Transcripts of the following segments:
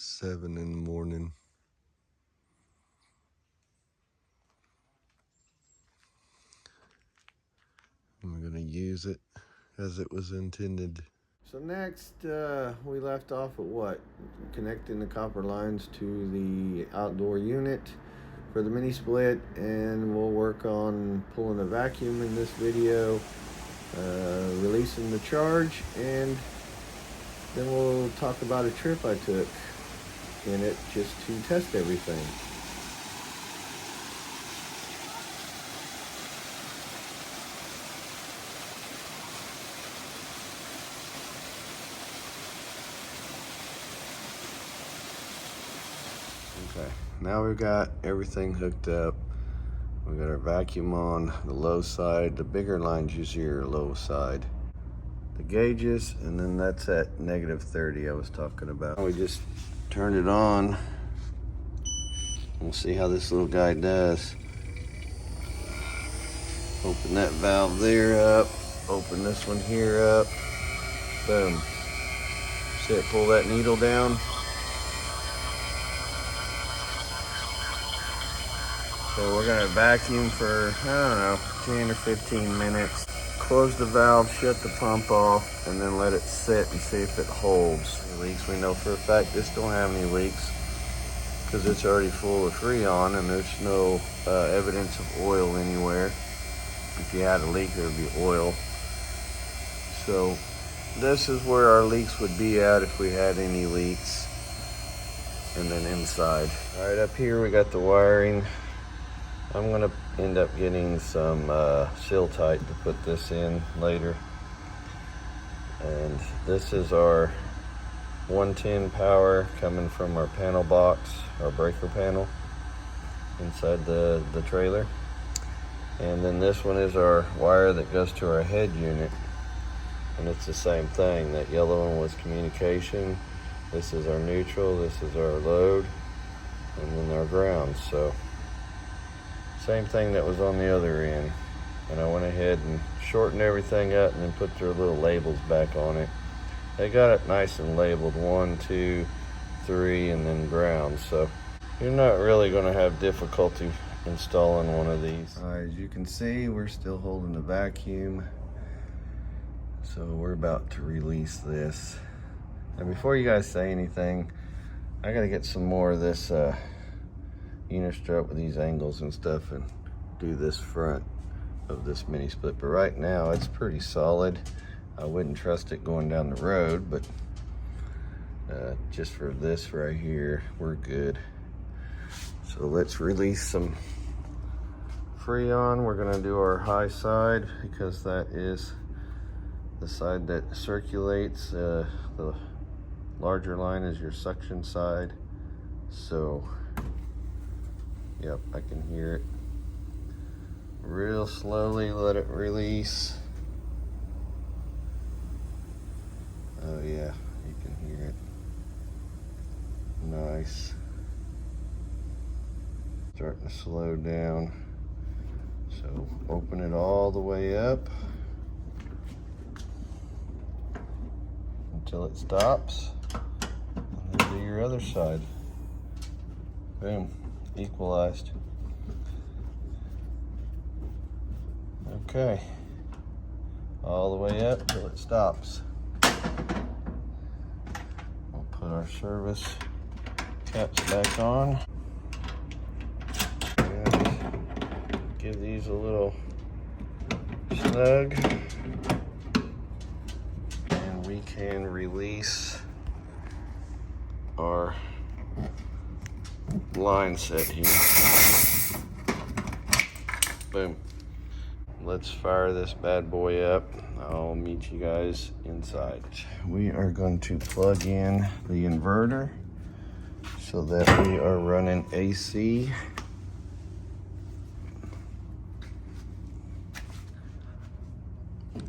7 in the morning. And we're going to use it as it was intended. So next, we left off at what? Connecting the copper lines to the outdoor unit for the mini split, and we'll work on pulling a vacuum in this video, releasing the charge, and then we'll talk about a trip I took in it just to test everything. Okay, now we've got everything hooked up. We got our vacuum on the low side. The bigger line's usually your low side. The gauges, and then that's at -30 I was talking about. We just turn it on. We'll see how this little guy does. Open that valve there up. Open this one here up. Boom. See it pull that needle down? So we're gonna vacuum for, I don't know, 10 or 15 minutes. Close the valve, shut the pump off, and then let it sit and see if it holds. Any leaks, we know for a fact this don't have any leaks because it's already full of Freon and there's no evidence of oil anywhere. If you had a leak, there would be oil. So this is where our leaks would be at if we had any leaks. And then inside. All right, up here we got the wiring. I'm gonna end up getting some seal-tight to put this in later. And this is our 110 power coming from our panel box, our breaker panel inside the trailer. And then this one is our wire that goes to our head unit. And it's the same thing. That yellow one was communication. This is our neutral, this is our load, and then our ground. So same thing that was on the other end. And I went ahead and shortened everything up and then put their little labels back on it. They got it nice and labeled 1, 2, 3, and then ground. So you're not really gonna have difficulty installing one of these. All right, as you can see, we're still holding the vacuum. So we're about to release this. Now before you guys say anything, I gotta get some more of this unistrut with these angles and stuff and do this front of this mini split. But right now it's pretty solid. I wouldn't trust it going down the road, but just for this right here, we're good. So let's release some Freon. We're gonna do our high side because that is the side that circulates. The larger line is your suction side. So yep, I can hear it. Real slowly let it release. Oh yeah, you can hear it. Nice. Starting to slow down. So open it all the way up until it stops. And then do your other side. Boom. Equalized. Okay, all the way up till it stops. We'll put our service caps back on. And give these a little snug. And we can release our line set here. Boom. Let's fire this bad boy up. I'll meet you guys inside. We are going to plug in the inverter so that we are running AC.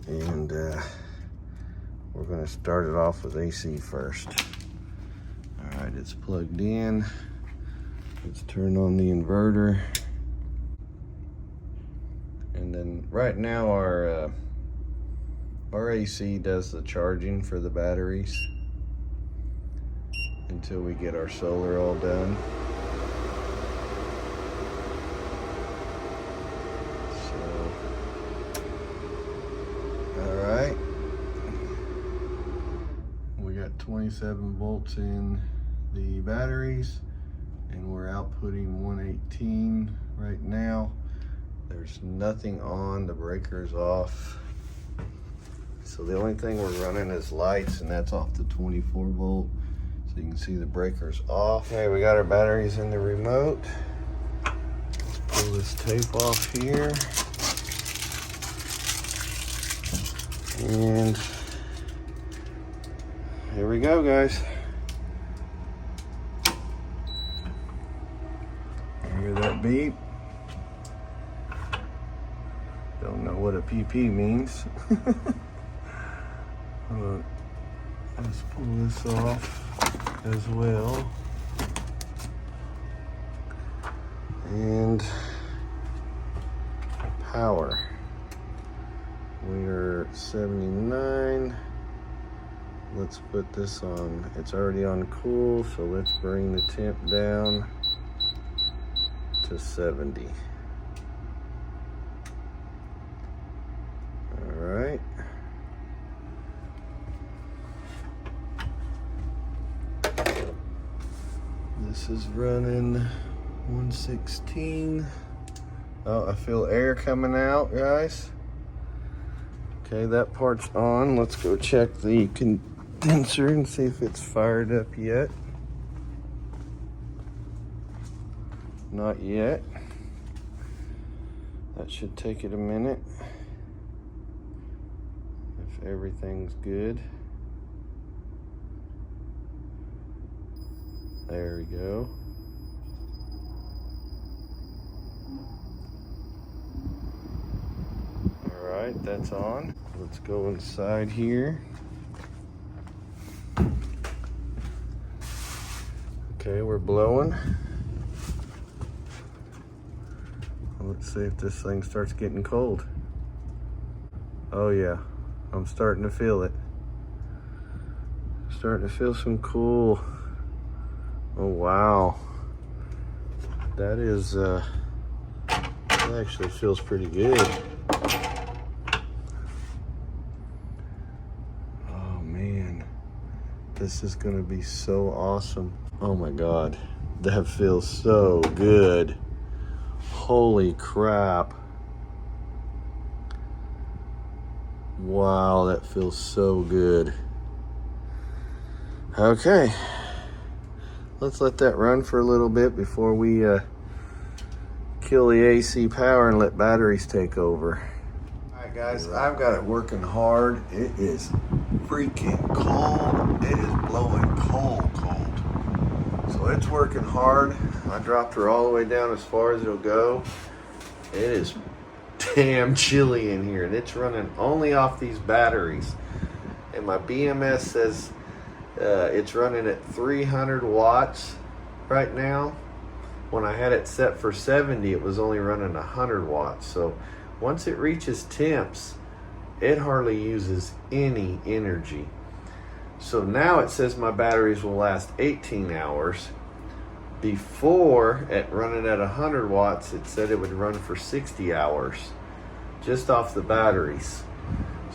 And we're going to start it off with AC first. All right, it's plugged in. Let's turn on the inverter. And then right now our AC does the charging for the batteries. until we get our solar all done. So, all right. We got 27 volts in the batteries, and we're outputting 118 right now. There's nothing on, the breaker's off. So the only thing we're running is lights, and that's off the 24 volt. So you can see the breaker's off. Okay, we got our batteries in the remote. Let's pull this tape off here. And here we go, guys. Hear that beep? Don't know what a PP means. Let's pull this off as well. And power. We are 79. Let's put this on. It's already on cool, so let's bring the temp down to 70. All right. This is running 116. Oh, I feel air coming out, guys. Okay, that part's on. Let's go check the condenser and see if it's fired up yet. Not yet. That should take it a minute. If everything's good. There we go. All right, that's on. Let's go inside here. Okay, we're blowing. Let's see if this thing starts getting cold. Oh yeah, I'm starting to feel it. Starting to feel some cool. Oh wow, that is that actually feels pretty good. Oh man, this is gonna be so awesome. Oh my god, that feels so good. Holy crap. Wow, that feels so good. Okay. Let's let that run for a little bit before we kill the AC power and let batteries take over. All right, guys, I've got it working hard. It is freaking cold. It is blowing cold. So it's working hard. I dropped her all the way down as far as it'll go. It is damn chilly in here, and it's running only off these batteries. And my BMS says it's running at 300 watts right now. When I had it set for 70, it was only running 100 watts. So once it reaches temps, it hardly uses any energy. So now it says my batteries will last 18 hours. Before, at running at 100 watts, it said it would run for 60 hours just off the batteries.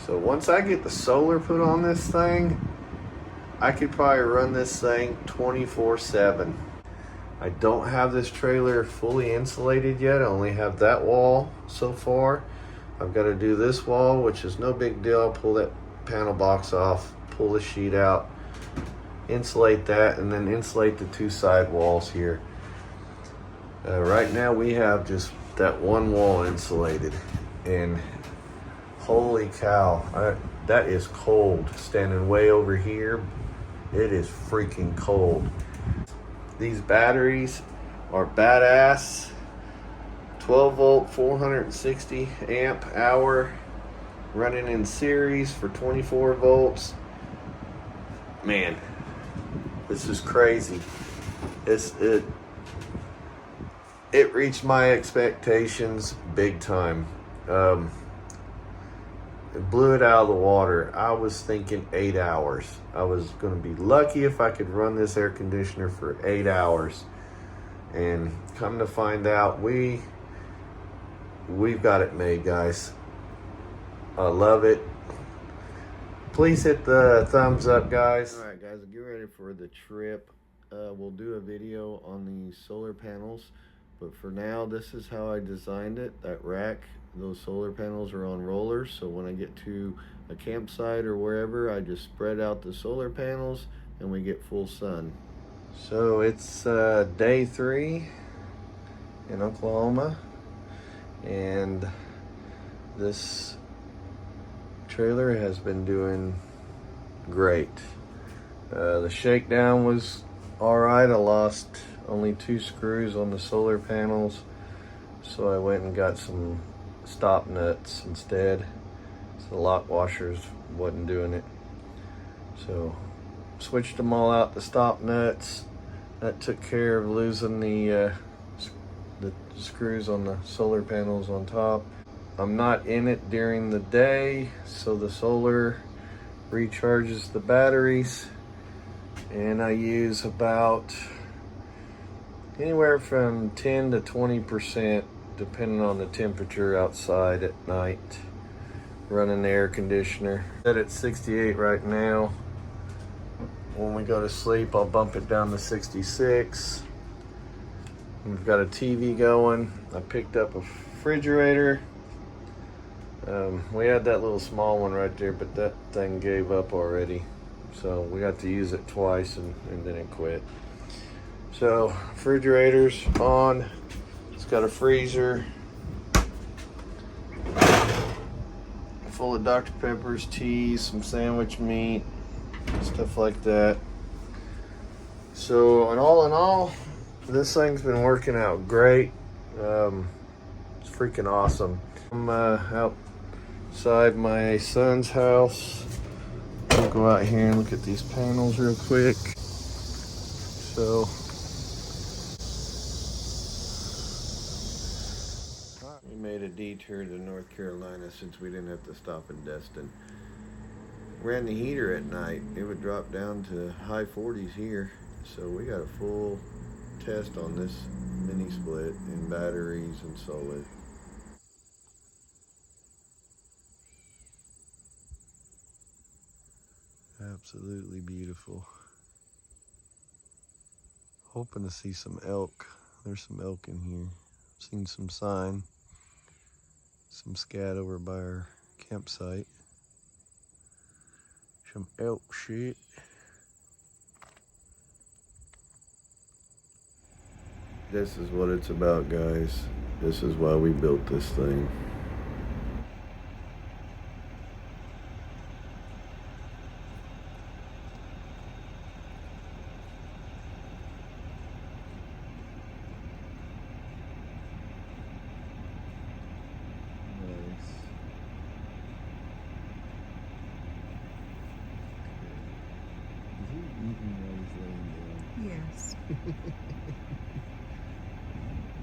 So once I get the solar put on this thing, I could probably run this thing 24/7. I don't have this trailer fully insulated yet. I only have that wall so far. I've got to do this wall, which is no big deal. I'll pull that panel box off, pull the sheet out, insulate that, and then insulate the two side walls here. Right now we have just that one wall insulated, and holy cow, that is cold. Standing way over here, it is freaking cold. These batteries are badass. 12 volt, 460 amp hour, running in series for 24 volts. Man, this is crazy. It reached my expectations big time. It blew it out of the water. I was thinking 8 hours. I was going to be lucky if I could run this air conditioner for 8 hours. And come to find out, we've got it made, guys. I love it. Please hit the thumbs up, guys. All right, guys, get ready for the trip. We'll do a video on the solar panels, but for now, this is how I designed it. That rack, those solar panels are on rollers, so when I get to a campsite or wherever, I just spread out the solar panels and we get full sun. So it's day 3 in Oklahoma, and this trailer has been doing great. The shakedown was alright. I lost only 2 screws on the solar panels, so I went and got some stop nuts instead. So the lock washers wasn't doing it, so switched them all out to stop nuts. That took care of losing the screws on the solar panels on top. I'm not in it during the day, so the solar recharges the batteries, and I use about anywhere from 10 to 20% depending on the temperature outside at night, running the air conditioner. Set at 68 right now. When we go to sleep, I'll bump it down to 66. We've got a TV going. I picked up a refrigerator. We had that little small one right there, but that thing gave up already. So we got to use it twice and then it quit. So refrigerator's on. It's got a freezer full of Dr. Pepper's, teas, some sandwich meat, stuff like that. So in all, this thing's been working out great. It's freaking awesome. I'm outside my son's house. I'll go out here and look at these panels real quick. So we made a detour to North Carolina since we didn't have to stop in Destin. Ran the heater at night. It would drop down to high 40s here. So we got a full test on this mini split in batteries and solar. Absolutely beautiful. Hoping to see some elk. There's some elk in here. Seen some sign. Some scat over by our campsite. Some elk shit. This is what it's about, guys. This is why we built this thing. Yes.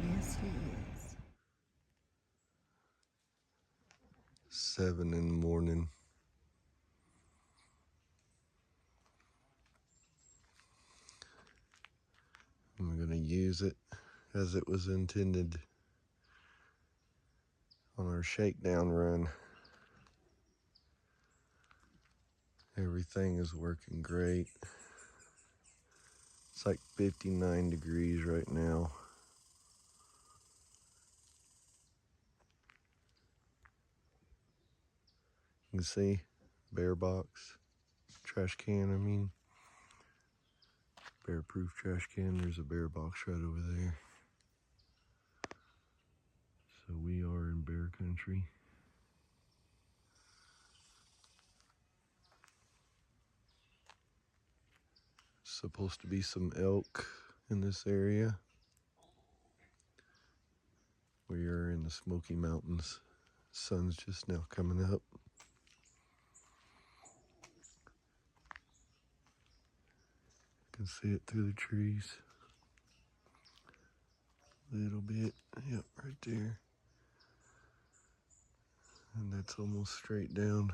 Yes, he is. 7 in the morning. And we're going to use it as it was intended on our shakedown run. Everything is working great. It's like 59 degrees right now. You can see bear box, trash can, I mean. Bear proof trash can. There's a bear box right over there. So we are in bear country. Supposed to be some elk in this area. We are in the Smoky Mountains. Sun's just now coming up. You can see it through the trees. A little bit. Yep, right there. And that's almost straight down.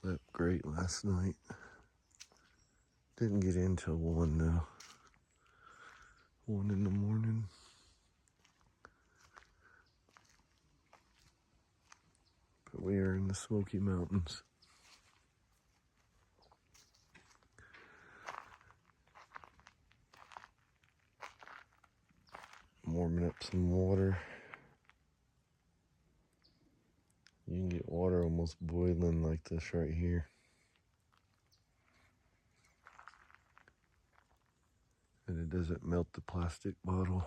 Slept great last night. Didn't get in till 1 though. 1 in the morning. But we are in the Smoky Mountains. Warming up some water. You can get water almost boiling like this right here. And it doesn't melt the plastic bottle.